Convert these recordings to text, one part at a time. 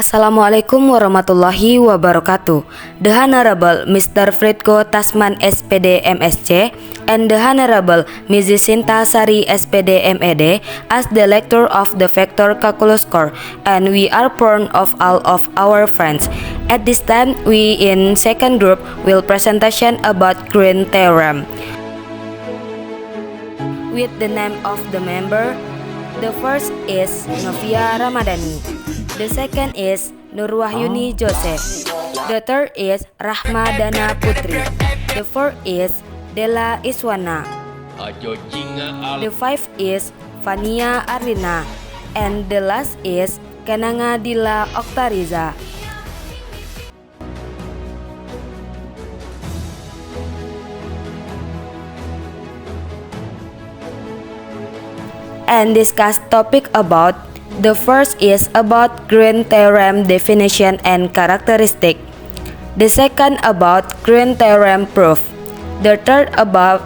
Assalamualaikum warahmatullahi wabarakatuh. The Honorable Mr. Fritko Tasman SPD MSc and the Honorable Mrs. Sinta Sari SPD MED as the lecturer of the Vector Calculus Course, and we are proud of all of our friends. At this time, we in second group will presentation about Green theorem. With the name of the member, the first is Novia Ramadhani. The second is Nurwahyuni Joseph. The third is Rahmadana Putri. The fourth is Della Iswana. The fifth is Fania Arlina. And the last is Kenanga Dila Oktariza. And discuss topic about. The first is about Green theorem definition and characteristic. The second about Green theorem proof. The third about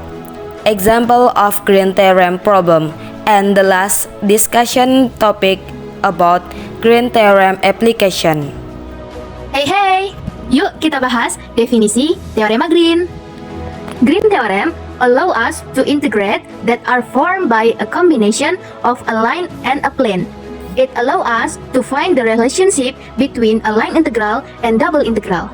example of Green theorem problem. And the last discussion topic about Green theorem application. Hey, yuk kita bahas definisi teorema Green. Green theorem allow us to integrate that are formed by a combination of a line and a plane. It allow us to find the relationship between a line integral and double integral.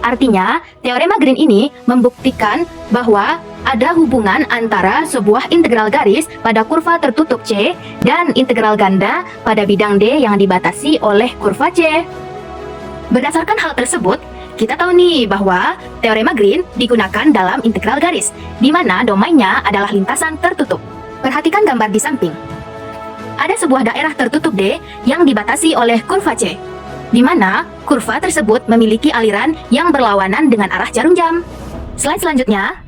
Artinya, teorema Green ini membuktikan bahwa ada hubungan antara sebuah integral garis pada kurva tertutup C dan integral ganda pada bidang D yang dibatasi oleh kurva C. Berdasarkan hal tersebut, kita tahu nih bahwa teorema Green digunakan dalam integral garis, di mana domainnya adalah lintasan tertutup. Perhatikan gambar di samping. Ada sebuah daerah tertutup D yang dibatasi oleh kurva C, di mana kurva tersebut memiliki aliran yang berlawanan dengan arah jarum jam. Slide selanjutnya.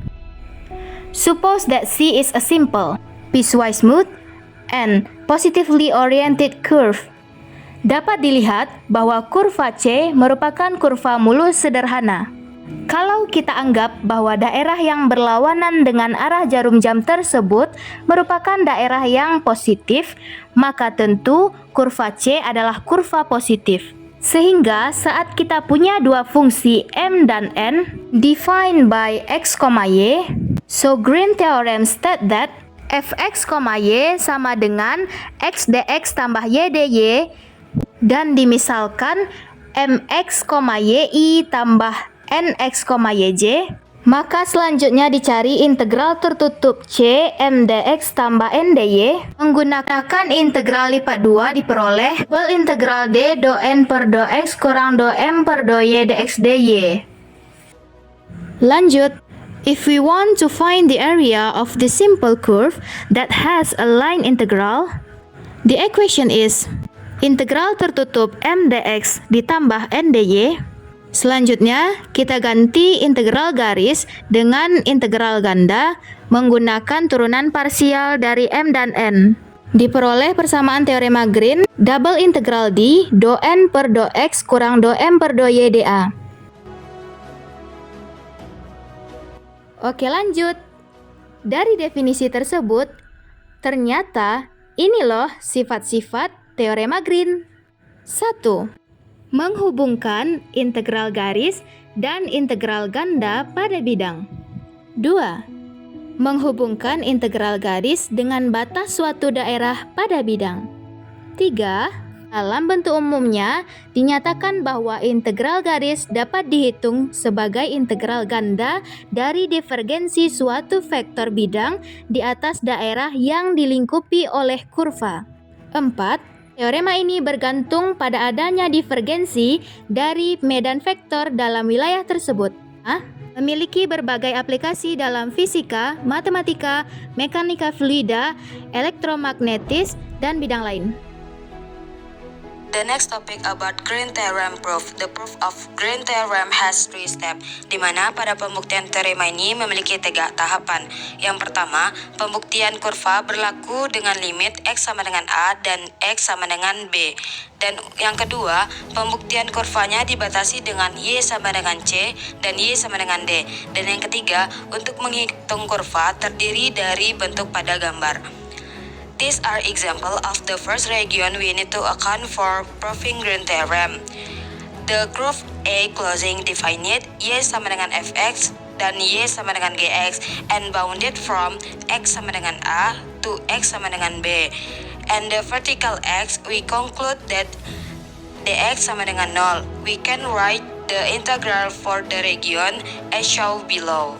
Suppose that C is a simple, piecewise smooth, and positively oriented curve. Dapat dilihat bahwa kurva C merupakan kurva mulus sederhana. Kalau kita anggap bahwa daerah yang berlawanan dengan arah jarum jam tersebut merupakan daerah yang positif, maka tentu kurva C adalah kurva positif. Sehingga saat kita punya dua fungsi M dan N defined by x, y, so Green theorem state that fx, y sama dengan x dx tambah y dy, dan dimisalkan mx, y tambah nx, yj, maka selanjutnya dicari integral tertutup C m dx tambah ndy. Menggunakan integral lipat 2 diperoleh double integral d do n per do x kurang do m per do y dx dy. Lanjut, if we want to find the area of the simple curve that has a line integral, the equation is integral tertutup m dx ditambah ndy. Selanjutnya, kita ganti integral garis dengan integral ganda menggunakan turunan parsial dari M dan N. Diperoleh persamaan teorema Green, double integral d do n per do x kurang do m per do y dA. Oke, lanjut. Dari definisi tersebut, ternyata ini loh sifat-sifat teorema Green. 1. Menghubungkan integral garis dan integral ganda pada bidang. 2. Menghubungkan integral garis dengan batas suatu daerah pada bidang. 3. Dalam bentuk umumnya, dinyatakan bahwa integral garis dapat dihitung sebagai integral ganda dari divergensi suatu vektor bidang di atas daerah yang dilingkupi oleh kurva. 4. Teorema ini bergantung pada adanya divergensi dari medan vektor dalam wilayah tersebut. Memiliki berbagai aplikasi dalam fisika, matematika, mekanika fluida, elektromagnetis, dan bidang lain. The next topic about Green theorem proof. The proof of Green theorem has 3 steps, di mana pada pembuktian teorema ini memiliki 3 tahapan. Yang pertama, pembuktian kurva berlaku dengan limit x sama dengan a dan x sama dengan b. Dan yang kedua, pembuktian kurvanya dibatasi dengan y sama dengan c dan y sama dengan d. Dan yang ketiga, untuk menghitung kurva terdiri dari bentuk pada gambar. These are example of the first region we need to account for proving Green theorem. The curve A closing definite Y sama dengan fx dan Y sama dengan gx and bounded from x sama dengan A to x sama dengan B. And the vertical x, we conclude that dx sama dengan 0. We can write the integral for the region as shown below.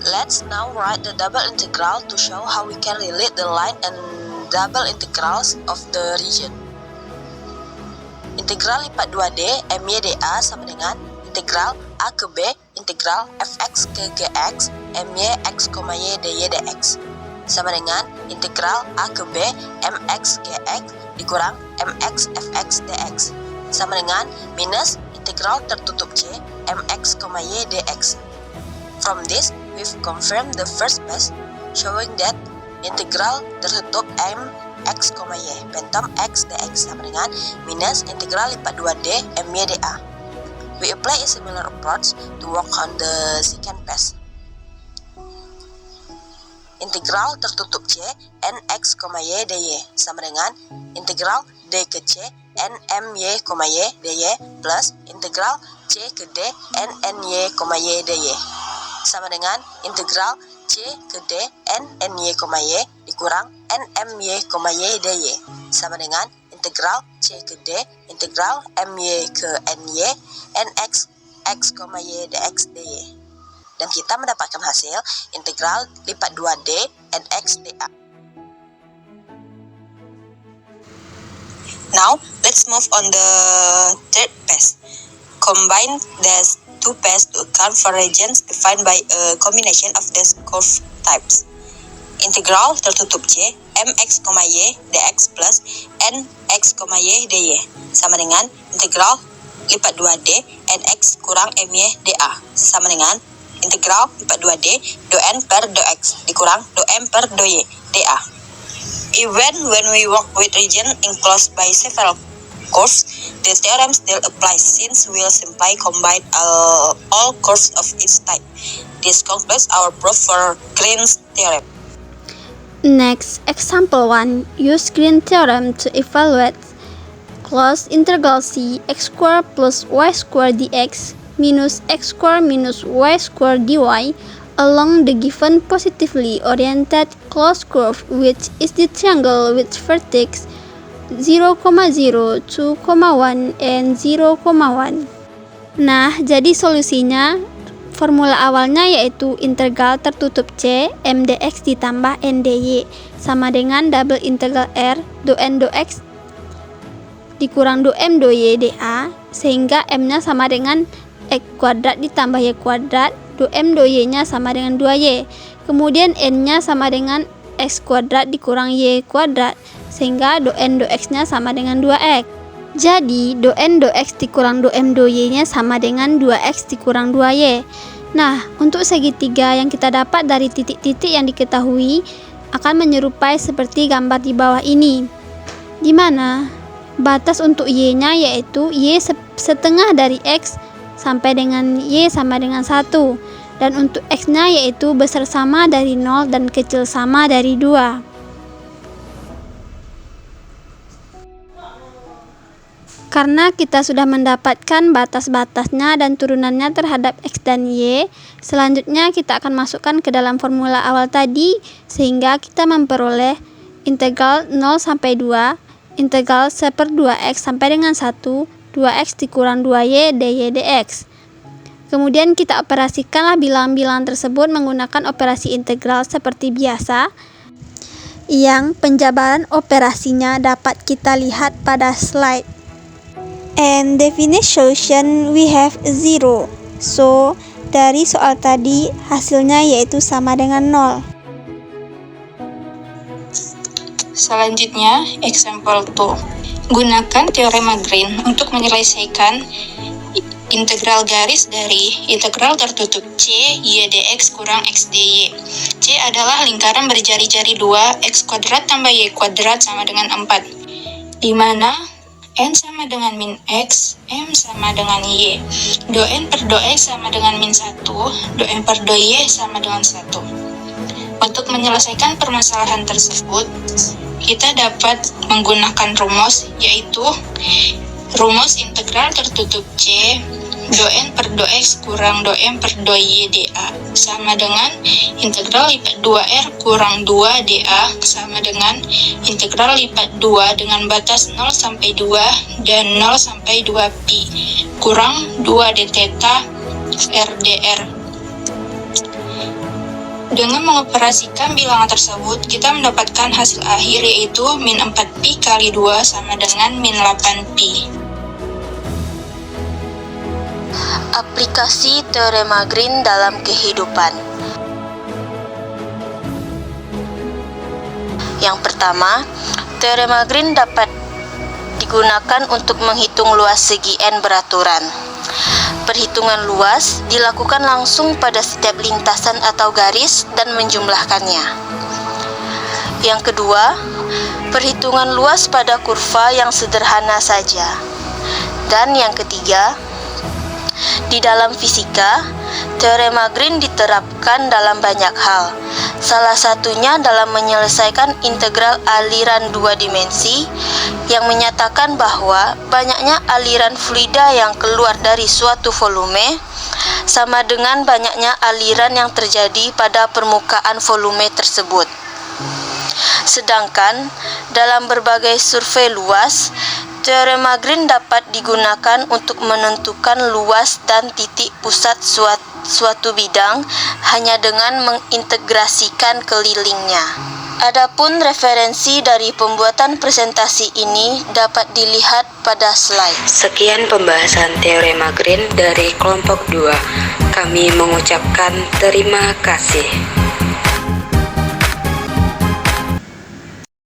Let's now write the double integral to show how we can relate the line and double integrals of the region. Integral lipat 2D MYdA sama dengan integral A ke B integral fx ke gx my x, y dy dx sama dengan integral A ke B mx gx dikurang mx fx dx sama dengan minus integral tertutup C mx, y dx. From this, we've confirmed the first base, showing that integral tertutup m x, y pentom x dx sama dengan minus integral lipat 2D my dA. We apply a similar approach to work on the second base. Integral tertutup C n x, y dy sama dengan integral d ke C n my, y dy plus integral C ke d n ny, y dy sama dengan integral C ke D n ny, y dikurang n my, y dy sama dengan integral C ke D integral my ke ny nx x, y dx dy. Dan kita mendapatkan hasil integral lipat 2D nx dA. Now, let's move on the third base. Combine these two bases to account for regions defined by a combination of these curve types. Integral tertutup C mx, y dx plus nx, y dy sama dengan integral lipat 2D nx kurang my dA sama dengan integral lipat 2D do n per do x dikurang do m per do y dA. Even when we work with region enclosed by several curves, the theorem still applies since we'll simply combine all curves of each type. This concludes our proof for Green's theorem. Next, example 1. Use Green theorem to evaluate closed integral C x squared plus y squared dx minus x squared minus y squared dy along the given positively oriented closed curve, which is the triangle with vertex 0, 0, 2, 1, and 0, 1. Nah, jadi solusinya formula awalnya yaitu integral tertutup C m dx ditambah n dy sama dengan double integral r do n do x dikurang do m do y dA, sehingga m-nya sama dengan x kuadrat ditambah y kuadrat, do m do y-nya sama dengan 2y. Kemudian n-nya sama dengan x kuadrat dikurang y kuadrat, sehingga do n do x-nya sama dengan 2x. Jadi, do n do x dikurang do m do y-nya sama dengan 2x dikurang 2y. Nah, untuk segitiga yang kita dapat dari titik-titik yang diketahui akan menyerupai seperti gambar di bawah ini, di mana batas untuk y-nya yaitu y setengah dari x sampai dengan y sama dengan 1, dan untuk x-nya yaitu besar sama dari 0 dan kecil sama dari 2. Karena kita sudah mendapatkan batas-batasnya dan turunannya terhadap x dan y, selanjutnya kita akan masukkan ke dalam formula awal tadi, sehingga kita memperoleh integral 0 sampai 2, integral 1/2x sampai dengan 1, 2x dikurang 2y dy dx. Kemudian kita operasikanlah bilangan-bilangan tersebut menggunakan operasi integral seperti biasa, yang penjabaran operasinya dapat kita lihat pada slide. And definite solution we have 0. So, dari soal tadi hasilnya yaitu sama dengan 0. Selanjutnya, example 2. Gunakan teorema Green untuk menyelesaikan integral garis dari integral tertutup C y dx kurang x dy. C adalah lingkaran berjari-jari 2, x kuadrat tambah y kuadrat sama dengan 4, di mana N sama dengan min X, M sama dengan Y. Do N per do X sama dengan min 1, do M per do Y sama dengan 1. Untuk menyelesaikan permasalahan tersebut, kita dapat menggunakan rumus, yaitu rumus integral tertutup C, do N per do X kurang do M per do Y dA sama dengan integral lipat 2R kurang 2 dA sama dengan integral lipat 2 dengan batas 0 sampai 2 dan 0 sampai 2 pi kurang 2 d theta R dr. Dengan mengoperasikan bilangan tersebut, kita mendapatkan hasil akhir yaitu min 4 pi kali 2 sama dengan min 8 pi. Aplikasi teorema Green dalam kehidupan. Yang pertama, teorema Green dapat digunakan untuk menghitung luas segi N beraturan. Perhitungan luas dilakukan langsung pada setiap lintasan atau garis dan menjumlahkannya. Yang kedua, perhitungan luas pada kurva yang sederhana saja. Dan yang ketiga, di dalam fisika, teorema Green diterapkan dalam banyak hal. Salah satunya dalam menyelesaikan integral aliran dua dimensi yang menyatakan bahwa banyaknya aliran fluida yang keluar dari suatu volume sama dengan banyaknya aliran yang terjadi pada permukaan volume tersebut. Sedangkan dalam berbagai survei luas, teorema Green dapat digunakan untuk menentukan luas dan titik pusat suatu bidang hanya dengan mengintegrasikan kelilingnya. Adapun referensi dari pembuatan presentasi ini dapat dilihat pada slide. Sekian pembahasan teorema Green dari kelompok 2. Kami mengucapkan terima kasih.